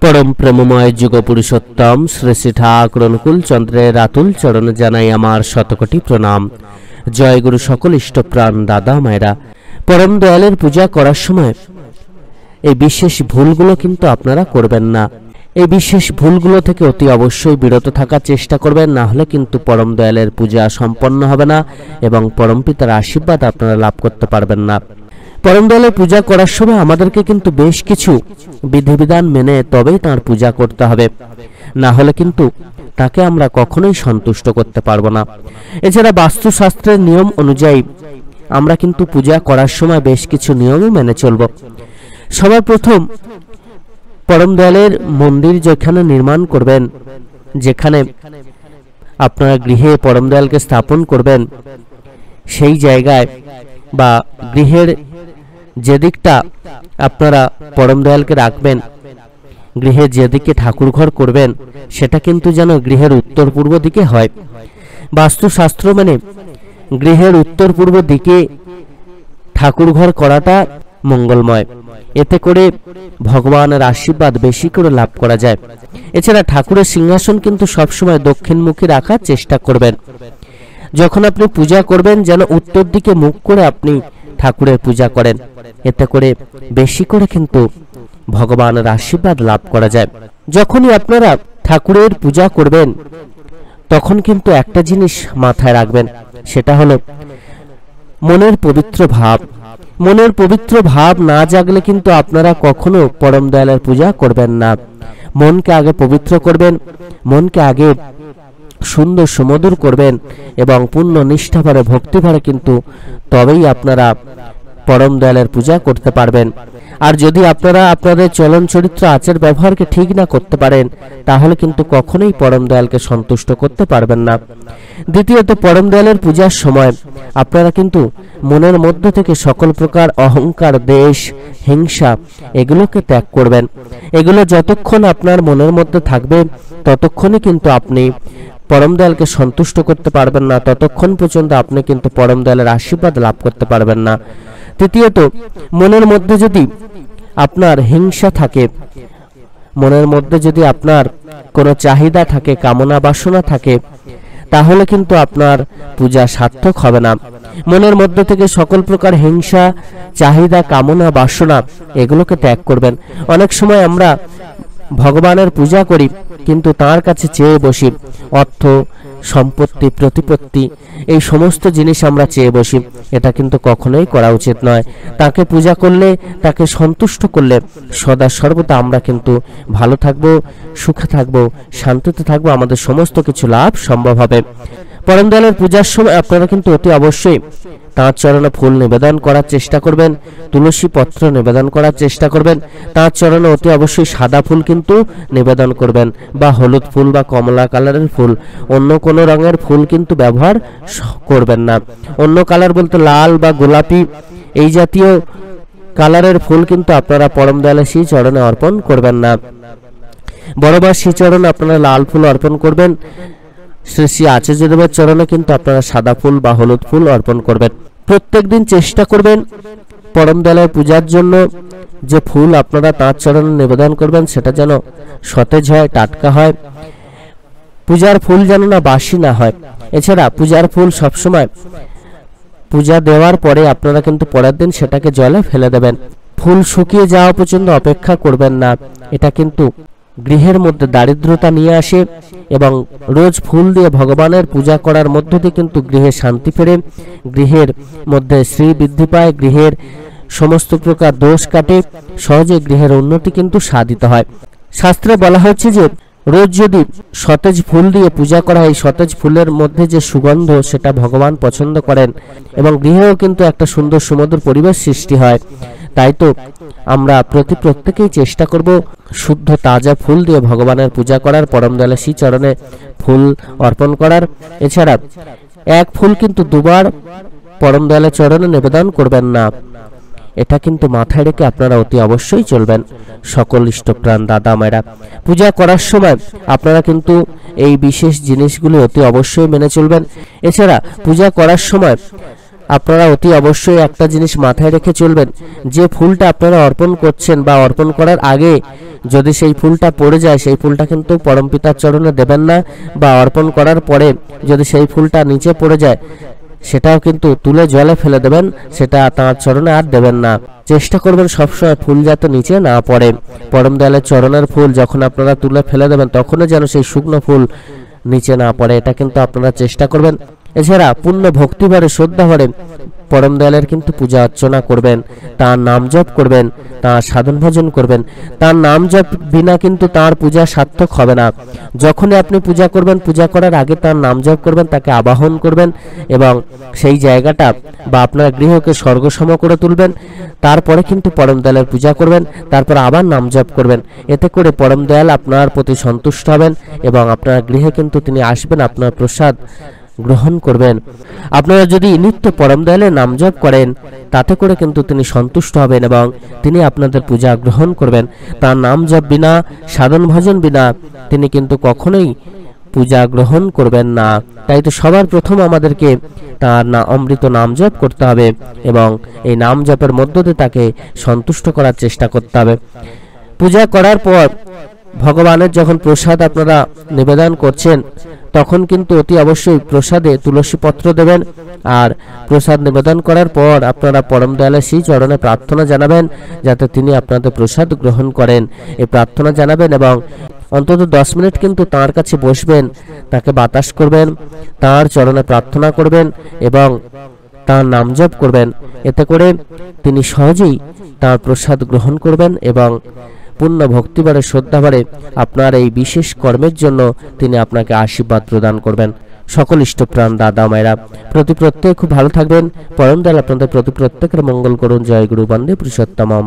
परम प्रेममय जुग पुरुषोत्तम श्री श्री ठाकुर अनुकूल चंद्रेर आतुल चरण जानाई आमार शतकोटी प्रणाम। जय गुरु सकल इष्टप्राण दादा मायरा। परम दयालेर पूजा करार समय এই বিশেষ ভুলগুলো কিন্তু আপনারা করবেন না। এই বিশেষ ভুলগুলো থেকে অতি অবশ্যই বিরত থাকার চেষ্টা করবেন, না হলে কিন্তু পরম দয়ালের পূজা সম্পন্ন হবে না এবং পরম পিতার আশীর্বাদ আপনারা লাভ করতে পারবেন না। পরম দয়ালের পূজা করার সময় আমাদেরকে কিন্তু বেশ কিছু বিধিবিধান মেনে তবেই তার পূজা করতে হবে, না হলে কিন্তু তাকে আমরা কখনোই সন্তুষ্ট করতে পারবো না। এছাড়া বাস্তুশাস্ত্রের নিয়ম অনুযায়ী আমরা কিন্তু পূজা করার সময় বেশ কিছু নিয়মও মেনে চলব। সবার প্রথম পরম দয়ালের মন্দির যেখানে নির্মাণ করবেন, যেখানে আপনারা গৃহে পরম দয়ালকে স্থাপন করবেন, সেই জায়গায় বা গৃহের যেদিকটা আপনারা পরম দয়ালকে রাখবেন, গৃহে যেদিকে ঠাকুর ঘর করবেন সেটা কিন্তু যেন গৃহের উত্তর পূর্ব দিকে হয়। বাস্তুশাস্ত্র মানে গৃহের উত্তর পূর্ব দিকে ঠাকুর ঘর করাটা মঙ্গলময়, এতে করে ভগবানের আশীর্বাদ বেশি করে লাভ করা যায়। এছাড়া ঠাকুরের সিংহাসন কিন্তু সবসময় দক্ষিণমুখী রাখার চেষ্টা করবেন। যখন আপনি পূজা করবেন যেন উত্তর দিকে মুখ করে আপনি ঠাকুরের পূজা করেন, এতে করে বেশি করে কিন্তু ভগবানের আশীর্বাদ লাভ করা যায়। যখনই আপনারা ঠাকুরের পূজা করবেন তখন কিন্তু একটা জিনিস মাথায় রাখবেন, সেটা হলো মনের পবিত্র ভাব। মনের পবিত্র ভাব না জাগলে কিন্তু আপনারা কখনো পরম দয়ালের পূজা করবেন না। মনকে আগে পবিত্র করবেন, মনকে আগে সুন্দর সুমধুর করবেন এবং পূর্ণ নিষ্ঠাভরে ভক্তিভরে কিন্তু তবেই আপনারা পরম দয়ালের পূজা করতে পারবেন। আর যদি আপনারা আপনাদের চলন চরিত্র আচার ব্যবহারকে ঠিক না করতে পারেন তাহলে কিন্তু কখনোই পরম দয়ালকে সন্তুষ্ট করতে পারবেন না। দ্বিতীয়ত, পরম দয়ালের পূজার সময় আপনারা কিন্তু মনের মধ্য থেকে সকল প্রকার অহংকার, দেশ, হিংসা এগুলোকে ত্যাগ করবেন। এগুলো যতক্ষণ আপনার মনের মধ্যে থাকবে ততক্ষণই কিন্তু আপনি পরম দয়ালকে সন্তুষ্ট করতে পারবেন না, ততক্ষণ পর্যন্ত আপনি কিন্তু পরম দয়ালের আশীর্বাদ লাভ করতে পারবেন না। তৃতীয়ত, মনের মধ্যে যদি আপনার হিংসা থাকে, মনের মধ্যে যদি আপনার কোনো চাহিদা থাকে, কামনা বাসনা থাকে, তাহলে কিন্তু আপনার পূজা সার্থক হবে না। মনের মধ্যে থেকে সকল প্রকার হিংসা, চাহিদা, কামনা বাসনা এগুলোকে ত্যাগ করবেন। অনেক সময় আমরা ভগবানের পূজা করি কিন্তু তার কাছে চেয়ে বসি অর্থ, সম্পত্তি, প্রতিপত্তি, এই সমস্ত জিনিস আমরা চেয়ে বসি। এটা কিন্তু কখনোই করা উচিত নয়। তাকে পূজা করলে, তাকে সন্তুষ্ট করলে সদা সর্বদা আমরা কিন্তু ভালো থাকবো, সুখে থাকবো, শান্তিতে থাকবো, আমাদের সমস্ত কিছু লাভ সম্ভব হবে। পরম দয়ালের পূজার সময় আপনারা কিন্তু অতি অবশ্যই তাঁর চরণে ফুল নিবেদন করার চেষ্টা করবেন, তুলসী পত্র নিবেদন করার চেষ্টা করবেন। তাঁর চরণে অতি অবশ্যই সাদা ফুল কিন্তু নিবেদন করবেন, বা হলুদ ফুল বা কমলা কালারের ফুল, অন্য কোনো রঙের ফুল কিন্তু ব্যবহার করবেন না। অন্য কালার বলতে লাল বা গোলাপি এই জাতীয় কালারের ফুল কিন্তু আপনারা পরম দয়ালের শ্রী চরণে অর্পণ করবেন না। বড়বার শ্রী চরণে আপনারা লাল ফুল অর্পণ করবেন। শ্রী শ্রী আচার্যদেবের চরণে কিন্তু আপনারা সাদা ফুল বা হলুদ ফুল অর্পণ করবেন। প্রত্যেক দিন চেষ্টা করবেন পরম দয়ালের পূজার জন্য যে ফুল আপনারা তাঁর চরণে নিবেদন করবেন সেটা যেন সতেজ হয়, টাটকা হয়। পূজার ফুল যেন না বাসি না হয়। এছাড়া পূজার ফুল সবসময় পূজা দেওয়ার পরে আপনারা কিন্তু পরের দিন সেটাকে জলে ফেলে দেবেন। ফুল শুকিয়ে যাওয়া পর্যন্ত অপেক্ষা করবেন না। এটা কিন্তু গৃহের মধ্যে দারিদ্রতা নিয়ে আসে এবং রোজ ফুল দিয়ে ভগবানের পূজা করার মধ্য দিয়ে কিন্তু গৃহে শান্তি ফেরে, গৃহের মধ্যে শ্রী বৃদ্ধি পায়, গৃহের সমস্ত প্রকার দোষ কাটে, সহজে গৃহের উন্নতি কিন্তু সাধিত হয়। শাস্ত্রে বলা হচ্ছে যে রোজ যদি সতেজ ফুল দিয়ে পূজা করা হয়, সতেজ ফুলের মধ্যে যে সুগন্ধ সেটা ভগবান পছন্দ করেন এবং গৃহেও কিন্তু একটা সুন্দর সুমধুর পরিবেশ সৃষ্টি হয়। তাই তো আমরা প্রত্যেকেই চেষ্টা করব শুদ্ধ তাজা ফুল দিয়ে ভগবানের পূজা করার, পরম দয়ালের শ্রী চরণে ফুল অর্পণ করার। এছাড়া এক ফুল কিন্তু দুবার পরম দয়ালের চরণে নিবেদন করবেন না। এটা কিন্তু মাথায় রেখে আপনারা অতি অবশ্যই চলবেন। সকল ইষ্টপ্রাণ দাদা মায়েরা, পূজা করার সময় আপনারা কিন্তু এই বিশেষ জিনিসগুলি অতি অবশ্যই মেনে চলবেন। এছাড়া পূজা করার সময় আপনারা অতি অবশ্যই একটা জিনিস মাথায় রেখে চলবেন, যে ফুলটা আপনারা অর্পণ করছেন বা অর্পণ করার আগে যদি সেই ফুলটা পড়ে যায়, সেই ফুলটা কিন্তু পরমপিতার চরণে দেবেন না, বা অর্পণ করার পরে যদি সেই ফুলটা নিচে পড়ে যায় সেটাও কিন্তু তুলে জলে ফেলে দেবেন, সেটা তাঁর চরণে আর দেবেন না। চেষ্টা করবেন সবসময় ফুল যাতে নিচে না পড়ে। পরম দয়ালের চরণের ফুল যখন আপনারা তুলে ফেলে দেবেন তখনও যেন সেই শুকনো ফুল নিচে না পড়ে, এটা কিন্তু আপনারা চেষ্টা করবেন। এছাড়া পূর্ণ ভক্তিভরে শ্রদ্ধা ভরে পরম দয়ালের কিন্তু পূজা অর্চনা করবেন, তার নাম জপ করবেন, তার সাধন ভজন করবেন। তার নাম জপ বিনা কিন্তু তার পূজা সার্থক হবে না। যখনই আপনি পূজা করবেন, পূজা করার আগে তার নাম জপ করবেন, তাকে আবাহন করবেন এবং সেই জায়গাটা বা আপনার গৃহকে স্বর্গসম করে তুলবেন। তারপরে কিন্তু পরম দয়ালের পূজা করবেন, তারপর আবার নাম জপ করবেন। এতে করে পরম দয়াল আপনার প্রতি সন্তুষ্ট হবেন এবং আপনার গৃহে কিন্তু তিনি আসবেন, আপনার প্রসাদ গ্রহণ করবেন। আপনারা যদি নিত্য পরম দয়ালের নাম জপ করেন তাতে করে কিন্তু তিনি সন্তুষ্ট হবেন এবং তিনি আপনাদের পূজা গ্রহণ করবেন। তার নাম জপ বিনা, সাধন ভজন বিনা তিনি কিন্তু কখনোই পূজা গ্রহণ করবেন না। তাই তো সবার প্রথম আমাদেরকে তার অমৃত নাম জপ করতে হবে এবং এই নাম জপের মধ্য দিয়ে তাকে সন্তুষ্ট করার চেষ্টা করতে হবে। পূজা করার পর ভগবানের যখন প্রসাদ আপনারা নিবেদন করছেন তখন কিন্তু অতি অবশ্যই প্রসাদে তুলসী পত্র দেবেন। আর প্রসাদ নিবেদন করার পর আপনারা পরম দয়ালের সেই চরণে প্রার্থনা জানাবেন যাতে তিনি আপনাদের প্রসাদ গ্রহণ করেন, এই প্রার্থনা জানাবেন এবং অন্তত 10 মিনিট কিন্তু তাঁর কাছে বসবেন, তাকে বাতাস করবেন, তাঁর চরণে প্রার্থনা করবেন এবং তাঁর নাম জপ করবেন। এতে করে তিনি সহজেই তাঁর প্রসাদ গ্রহণ করবেন এবং পূর্ণ ভক্তিভরে শ্রদ্ধাভরে আপনার এই বিশেষ কর্মের জন্য তিনি আপনাকে আশীর্বাদ প্রদান করবেন। সকল ইষ্টপ্রাণ দাদা মায়েরা প্রত্যেকে খুব ভালো থাকবেন। পরম দয়াল আপনাদের প্রত্যেকের মঙ্গল করুন। জয় গুরু বন্দে পুরুষোত্তমম।